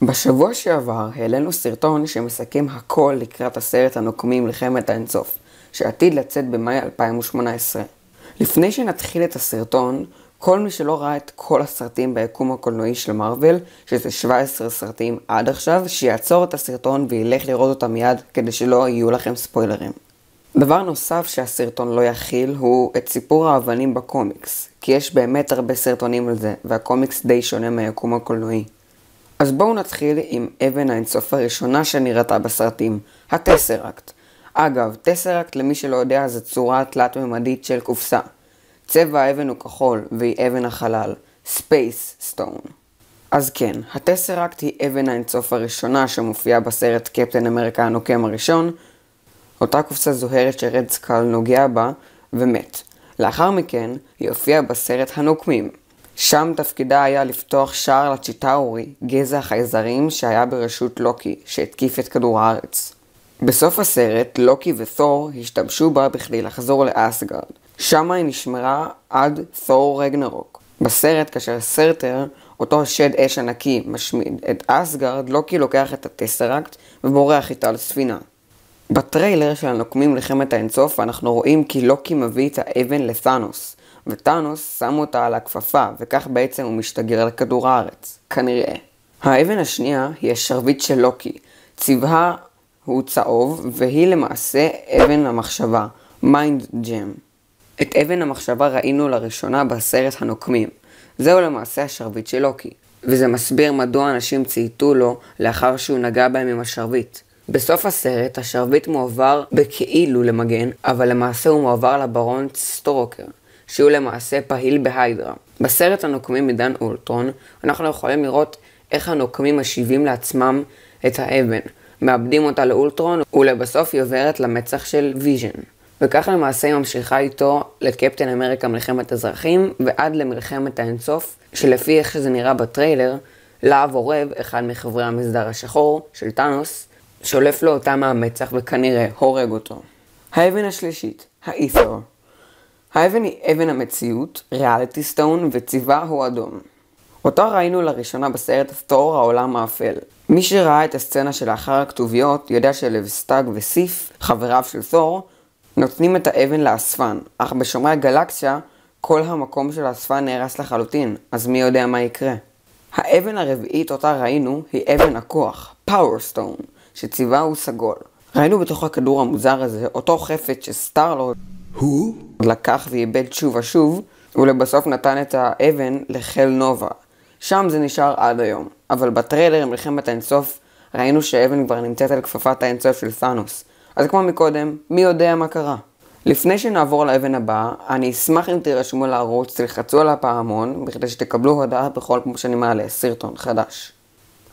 בשבוע שעבר העלינו סרטון שמסכם הכל לקראת הסרט הנוקמים מלחמת האינסוף, שעתיד לצאת במאי 2018. לפני שנתחיל את הסרטון, כל מי שלא ראה את כל הסרטים ביקום הקולנועי של מארוול, שזה 17 סרטים עד עכשיו, שיעצור את הסרטון וילך לראות אותם מיד כדי שלא יהיו לכם ספוילרים. דבר נוסף שהסרטון לא יכיל הוא את סיפור האבנים בקומיקס, כי יש באמת הרבה סרטונים על זה, והקומיקס די שונה מהיקום הקולנועי. אז בואו נתחיל עם אבן האינסוף הראשונה שנראתה בסרטים, הטסרקט. אגב, טסרקט למי שלא יודע זה צורה תלת-ממדית של קופסה. צבע האבן הוא כחול והיא אבן החלל, ספייס סטון. אז כן, הטסרקט היא אבן האינסוף הראשונה שמופיעה בסרט קפטן אמריקה הנוקם הראשון. אותה קופסה זוהרת שרד סקל נוגע בה ומת. לאחר מכן היא הופיעה בסרט הנוקמים. שם תפקידה היה לפתוח שער לצ'יטאורי, גזע החייזרים שהיה ברשות לוקי, שהתקיף את כדור הארץ. בסוף הסרט, לוקי ותור השתמשו בה בכדי לחזור לאסגרד. שם היא נשמרה עד תור רגנרוק. בסרט, כאשר סרטר, אותו שד אש ענקי, משמיד את אסגרד, לוקי לוקח את הטסרקט ובורח איתה לספינה. בטריילר של הנוקמים מלחמת האינסוף אנחנו רואים כי לוקי מביא את האבן לתאנוס. וטאנוס שם אותה על הכפפה, וכך בעצם הוא משתגר לכדור הארץ, כנראה. האבן השנייה היא השרביט של לוקי. צבעה הוא צהוב, והיא למעשה אבן המחשבה, מיינד ג'ם. את אבן המחשבה ראינו לראשונה בסרט הנוקמים. זהו למעשה השרביט של לוקי, וזה מסביר מדוע אנשים צייתו לו לאחר שהוא נגע בהם עם השרביט. בסוף הסרט השרביט מועבר בכאילו למגן, אבל למעשה הוא מועבר לברון סטרוקר. שהוא למעשה פעיל בהיידרה. בסרט הנוקמים מדן אולטרון, אנחנו יכולים לראות איך הנוקמים משיבים לעצמם את האבן, מאבדים אותה לאולטרון, ולבסוף היא עוברת למצח של ויז'ן. וכך למעשה היא ממשיכה איתו לקפטן אמריקה מלחמת אזרחים, ועד למלחמת האינסוף, שלפי איך שזה נראה בטריילר, להב אורב, אחד מחברי המסדר השחור של טאנוס, שולף לו אותה מהמצח וכנראה הורג אותו. האבן השלישית, האית'ר. האבן היא אבן המציאות, ריאליטי סטון, וצבעה הוא אדום. אותה ראינו לראשונה בסרט תור העולם האפל. מי שראה את הסצנה שלאחר הכתוביות יודע שלבסטג וסיף, חבריו של תור, נותנים את האבן לאספן, אך בשומרי הגלקסיה כל המקום של האספן נהרס לחלוטין, אז מי יודע מה יקרה. האבן הרביעית אותה ראינו היא אבן הכוח, פאוור סטון, שצבעה הוא סגול. ראינו בתוך הכדור המוזר הזה אותו חפץ שסטארלורד לקח ואיבד שוב ושוב, ולבסוף נתן את האבן לחיל נובה. שם זה נשאר עד היום. אבל בטריילר מלחמת האינסוף ראינו שהאבן כבר נמצאת על כפפת האינסוף של תאנוס. אז כמו מקודם, מי יודע מה קרה? לפני שנעבור לאבן הבאה, אני אשמח אם תירשמו לערוץ, תלחצו על הפעמון, בכדי שתקבלו הודעה בכל פעם שאני מעלה סרטון חדש.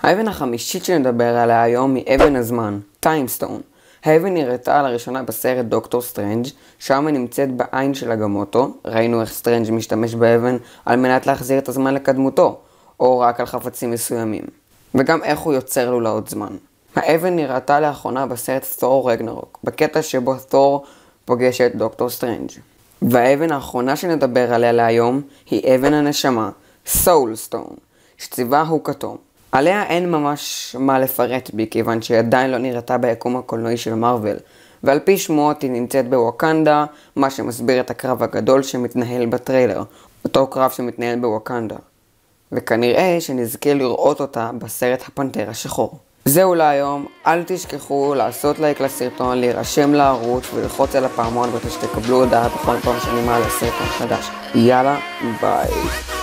האבן החמישית שנדבר עליה היום היא אבן הזמן, טיימסטון. האבן נראתה לראשונה בסרט דוקטור סטרנג', שם היא נמצאת בעין של אגמוטו. ראינו איך סטרנג' משתמש באבן על מנת להחזיר את הזמן לקדמותו, או רק על חפצים מסוימים. וגם איך הוא יוצר לולאות זמן. האבן נראתה לאחרונה בסרט תור רגנרוק, בקטע שבו תור פוגש את דוקטור סטרנג'. והאבן האחרונה שנדבר עליה להיום היא אבן הנשמה, סולסטון, שצבעה הוא כתום. עליה אין ממש מה לפרט בי, כיוון שהיא עדיין לא נראתה ביקום הקולנועי של מארוול, ועל פי שמועות היא נמצאת בוואקנדה, מה שמסביר את הקרב הגדול שמתנהל בטריילר, אותו קרב שמתנהל בוואקנדה. וכנראה שנזכה לראות אותה בסרט הפנתר השחור. זהו להיום, אל תשכחו לעשות לייק לסרטון, להירשם לערוץ וללחוץ על הפעמון כדי שתקבלו הודעה בכל פעם שאני מעלה סרטון חדש. יאללה, ביי.